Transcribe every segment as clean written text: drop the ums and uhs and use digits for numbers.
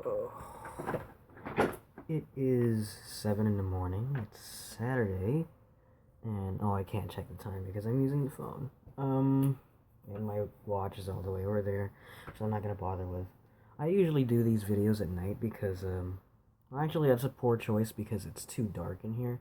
Oh. It is 7 in the morning. It's Saturday. And, I can't check the time because I'm using the phone. And my watch is all the way over there, so I'm not gonna bother with. I usually do these videos at night because, actually that's a poor choice because it's too dark in here.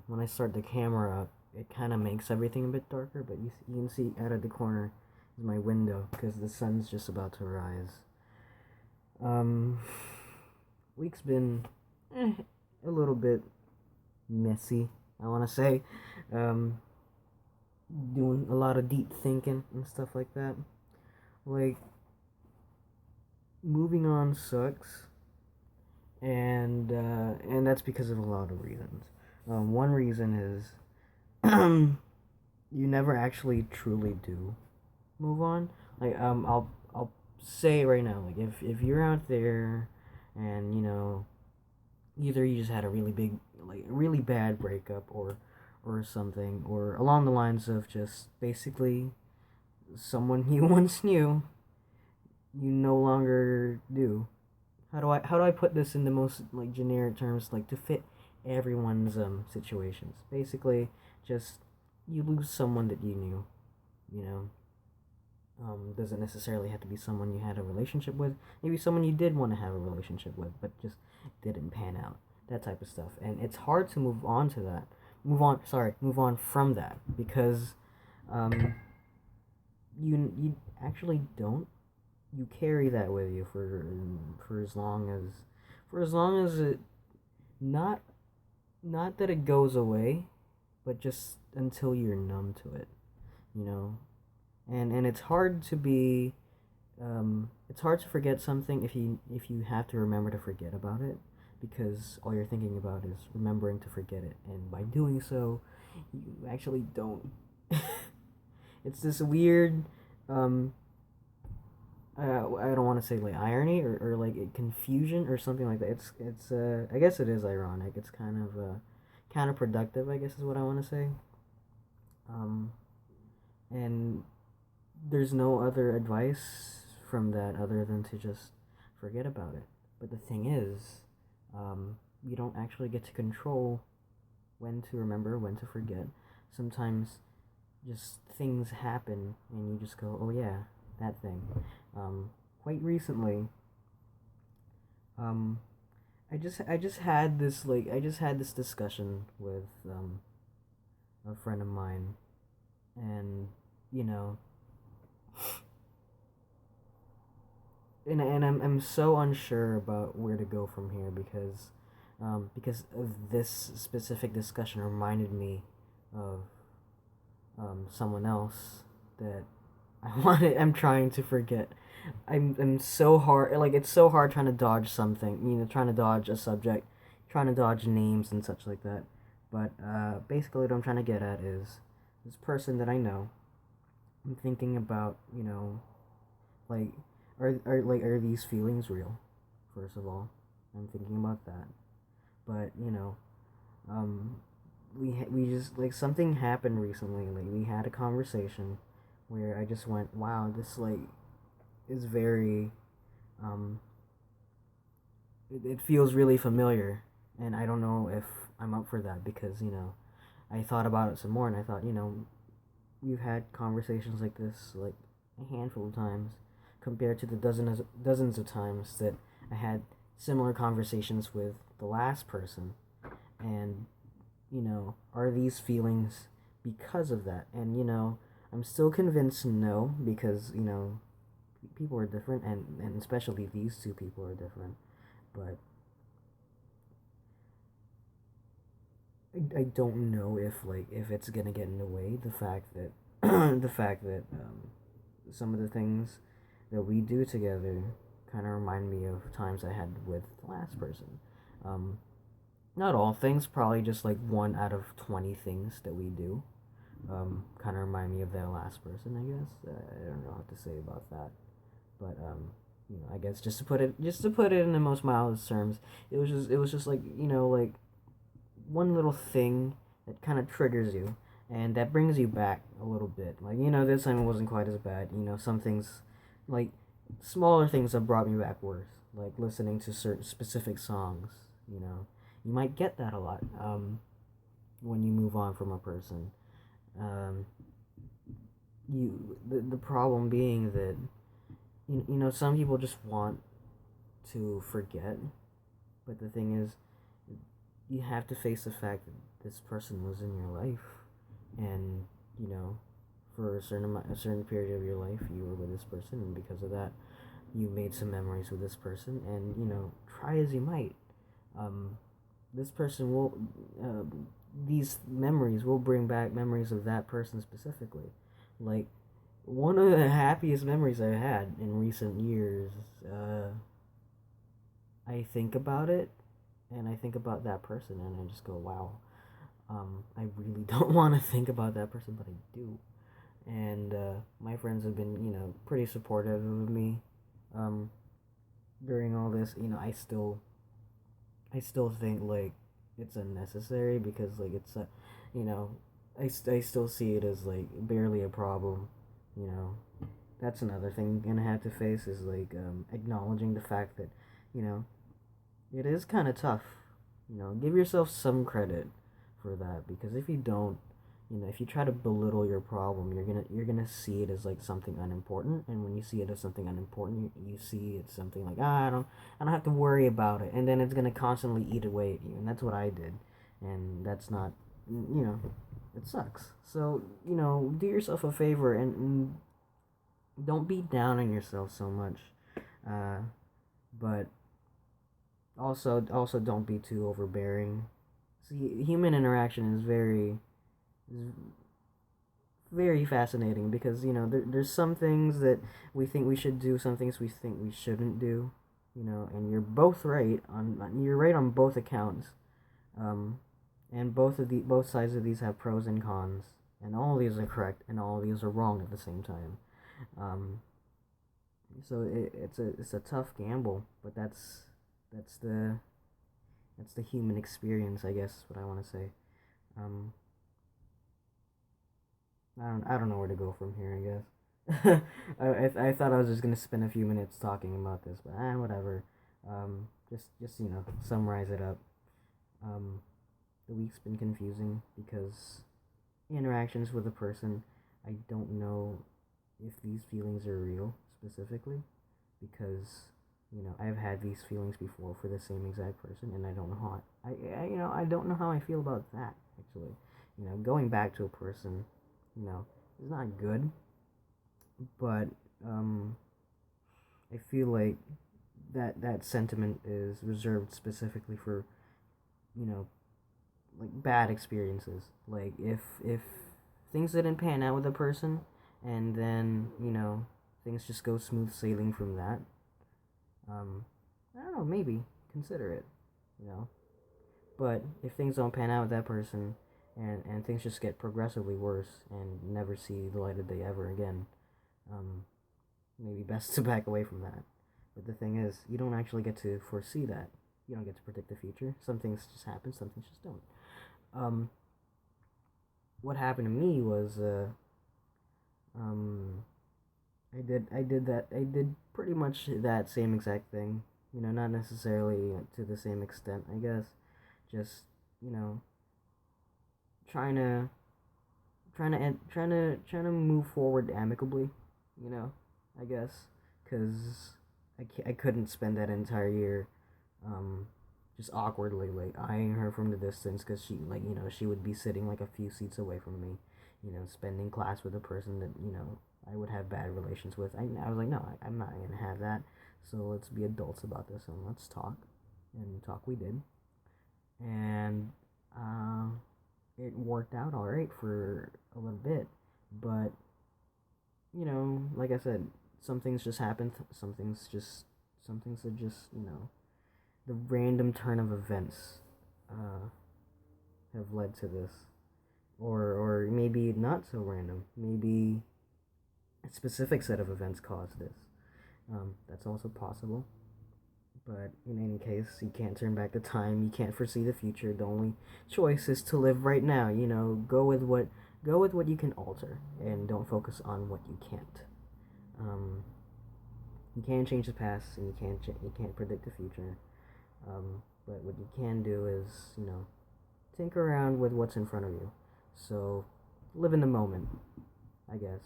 When I start the camera up, it kind of makes everything a bit darker, but you can see out of the corner is my window because the sun's just about to rise. Week's been a little bit messy, I want to say. Doing a lot of deep thinking and stuff like that. Like, moving on sucks, and that's because of a lot of reasons. One reason is you never actually truly do move on. Like, I'll say right now, like, if you're out there and either you just had a really bad breakup or something, or along the lines of just basically someone you once knew you no longer do. How do I put this in the most generic terms, to fit everyone's situations? Basically, just you lose someone that you knew, you know. Doesn't necessarily have to be someone you had a relationship with. Maybe someone you did want to have a relationship with, but just didn't pan out. That type of stuff. And it's hard to move on to that. Move on from that because you actually don't. You carry that with you for as long as it not that it goes away, but just until you're numb to it, you know. And it's hard to be it's hard to forget something if you have to remember to forget about it, because all you're thinking about is remembering to forget it, and by doing so you actually don't. It's this weird I don't want to say irony or confusion or something like that. It's I guess it is ironic. It's kind of counterproductive, I guess is what I want to say. And there's no other advice from that other than to just forget about it. But the thing is, you don't actually get to control when to remember, when to forget. Sometimes just things happen and you just go, oh yeah, that thing. Quite recently, I just had this discussion with a friend of mine, and you know, and I'm so unsure about where to go from here because of this specific discussion reminded me of someone else that I'm trying to forget. I'm so hard, it's so hard trying to dodge something, trying to dodge a subject, trying to dodge names and such like that. But basically what I'm trying to get at is this person that I know. I'm thinking about, like are these feelings real? First of all, I'm thinking about that. But, we just something happened recently. We had a conversation where I just went, wow, this is very it feels really familiar, and I don't know if I'm up for that because I thought about it some more, and I thought, we've had conversations like this a handful of times compared to the dozens of times that I had similar conversations with the last person. And are these feelings because of that? And I'm still convinced no, because people are different, and especially these two people are different. But I don't know if it's gonna get in the way, the fact that some of the things that we do together kind of remind me of times I had with the last person. Not all things, probably just 1 out of 20 things that we do kind of remind me of that last person, I guess. I don't know what to say about that, but I guess just to put it in the most mildest terms, it was just one little thing that kind of triggers you, and that brings you back a little bit. This time it wasn't quite as bad. Some things, smaller things, have brought me back worse. like listening to certain specific songs. You know, you might get that a lot when you move on from a person. Um, the problem being that you know some people just want to forget, but the thing is, you have to face the fact that this person was in your life, and you know, for a certain period of your life, you were with this person, and because of that, you made some memories with this person, and you know, try as you might, um, this person will, uh, these memories will bring back memories of that person specifically, like. One of the happiest memories I had in recent years, uh, I think about it and I think about that person and I just go, wow, I really don't want to think about that person, but I do. And my friends have been, you know, pretty supportive of me um, during all this. You know, I still think like it's unnecessary because like it's a, you know, I still see it as like barely a problem. You know, that's another thing you're gonna have to face is like acknowledging the fact that, you know, it is kind of tough. You know, give yourself some credit for that because if you don't, you know, if you try to belittle your problem, you're gonna see it as like something unimportant, and when you see it as something unimportant, you see it's something like I don't have to worry about it, and then it's gonna constantly eat away at you, and that's what I did, and that's not, you know, it sucks. So you know, do yourself a favor and don't be down on yourself so much, uh, but also don't be too overbearing. See, human interaction is very fascinating because you know there's some things that we think we should do, some things we think we shouldn't do, you know, and you're right on both accounts, um, and both sides of these have pros and cons, and all of these are correct and all of these are wrong at the same time. Um, so it's a tough gamble, but that's the that's the human experience, I guess. Is what I want to say. Um, I don't know where to go from here. I guess. I thought I was just gonna spend a few minutes talking about this, but whatever. Just you know, summarize it up. Um, the week's been confusing because interactions with a person, I don't know if these feelings are real specifically because you know I've had these feelings before for the same exact person, and I don't know how I you know I don't know how I feel about that actually. You know, going back to a person, you know, is not good, but um, I feel like that sentiment is reserved specifically for you know like bad experiences. Like if things didn't pan out with a person, and then you know things just go smooth sailing from that. Um, I don't know, maybe consider it. You know, but if things don't pan out with that person, and things just get progressively worse and never see the light of day ever again, um, maybe best to back away from that. But the thing is, you don't actually get to foresee that. You don't get to predict the future. Some things just happen. Some things just don't. Um, what happened to me was um, I did pretty much that same exact thing. You know, not necessarily to the same extent, I guess. Just you know, trying to trying to move forward amicably. You know, I guess because I couldn't spend that entire year just awkwardly like eyeing her from the distance because she like you know she would be sitting like a few seats away from me, you know, spending class with a person that you know I would have bad relations with. I was like, no, I'm not gonna have that. So let's be adults about this and let's talk. And talk we did, and uh, it worked out all right for a little bit, but you know, like I said, some things just happen. Some things are just you know the random turn of events uh, have led to this, or maybe not so random. Maybe a specific set of events caused this. That's also possible. But in any case, you can't turn back the time. You can't foresee the future. The only choice is to live right now. You know, go with what you can alter, and don't focus on what you can't. Um, You can't change the past, and you can't predict the future. But what you can do is, tinker around with what's in front of you. So, live in the moment, I guess.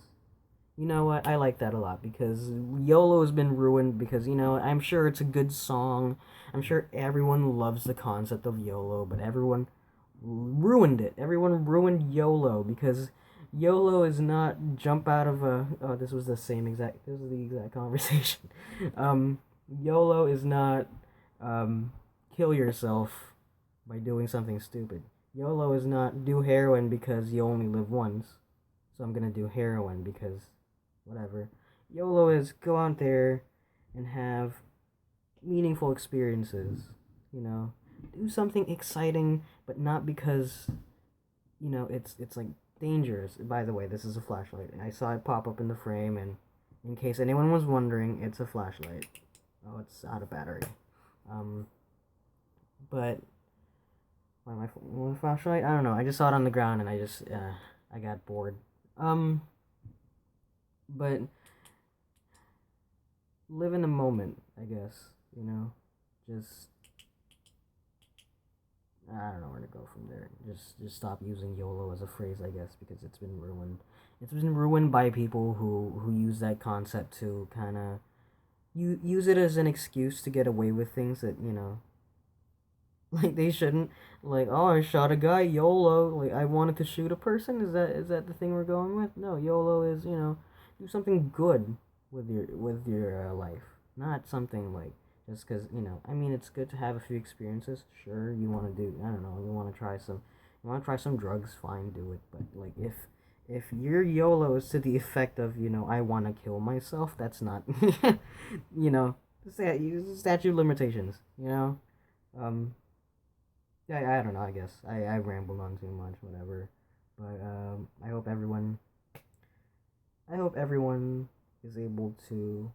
You know what? I like that a lot because YOLO has been ruined because, I'm sure it's a good song. I'm sure everyone loves the concept of YOLO, but everyone ruined it. Everyone ruined YOLO because YOLO is not jump out of a. Oh, this was the exact conversation. Um, YOLO is not kill yourself by doing something stupid. YOLO is not do heroin because you only live once. So I'm gonna do heroin because whatever. YOLO is go out there and have meaningful experiences. You know, do something exciting, but not because it's like dangerous. By the way, this is a flashlight. I saw it pop up in the frame, and in case anyone was wondering, it's a flashlight. Oh, it's out of battery. But why am I flashlight? I don't know. I just saw it on the ground, and I got bored. But live in the moment, I guess. Just I don't know where to go from there. Just stop using YOLO as a phrase, I guess, because it's been ruined. It's been ruined by people who use that concept to kind of use it as an excuse to get away with things that like they shouldn't. Like, oh, I shot a guy, YOLO. Like, I wanted to shoot a person. Is that the thing we're going with? No, YOLO is do something good with your life, not something like just because I mean, it's good to have a few experiences. Sure, you want to do, I don't know, you want to try some drugs, fine, do it. But like, if your YOLO is to the effect of I want to kill myself, that's not you know statute of limitations. Um yeah, I don't know. I guess I rambled on too much, whatever. But I hope everyone is able to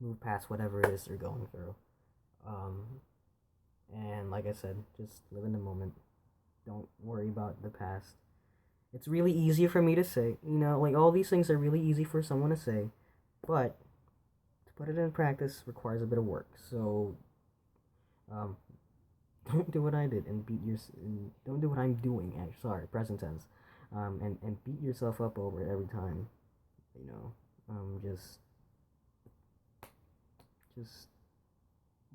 move past whatever it is they're going through. Um, and like I said, just live in the moment. Don't worry about the past. It's really easy for me to say, like all these things are really easy for someone to say, but to put it in practice requires a bit of work. So, um, don't do what I did and don't do what I'm doing. Actually, sorry, present tense. And beat yourself up over it every time. You know, just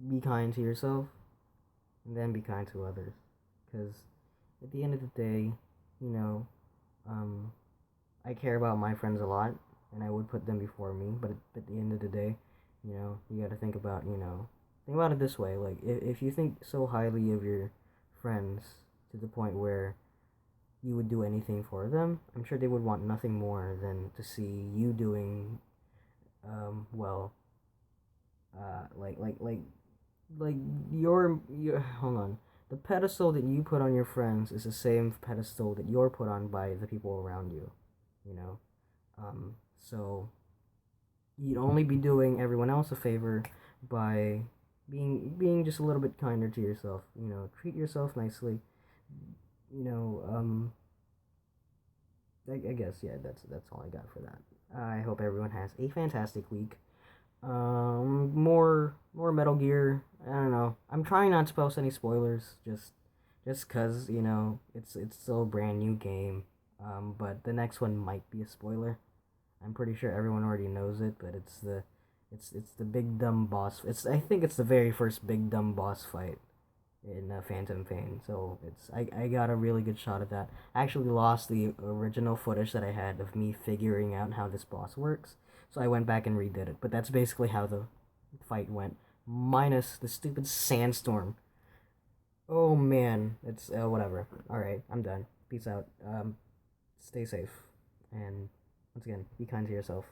be kind to yourself and then be kind to others. Because at the end of the day, you know, um, I care about my friends a lot, and I would put them before me. But at the end of the day, you got to think about it this way. Like, if you think so highly of your friends to the point where you would do anything for them, I'm sure they would want nothing more than to see you doing, well, like your hold on. The pedestal that you put on your friends is the same pedestal that you're put on by the people around you. You know, so you'd only be doing everyone else a favor by being just a little bit kinder to yourself. Treat yourself nicely. You know, I guess yeah, that's all I got for that. I hope everyone has a fantastic week. More Metal Gear. I don't know. I'm trying not to post any spoilers, just cause it's still a brand new game. But the next one might be a spoiler. I'm pretty sure everyone already knows it, but it's the big dumb boss. I think it's the very first big dumb boss fight in Phantom Pain. So I got a really good shot at that. I actually lost the original footage that I had of me figuring out how this boss works. So I went back and redid it. But that's basically how the fight went, minus the stupid sandstorm. Oh man, it's whatever. All right, I'm done. Peace out. Stay safe, and once again, be kind to yourself.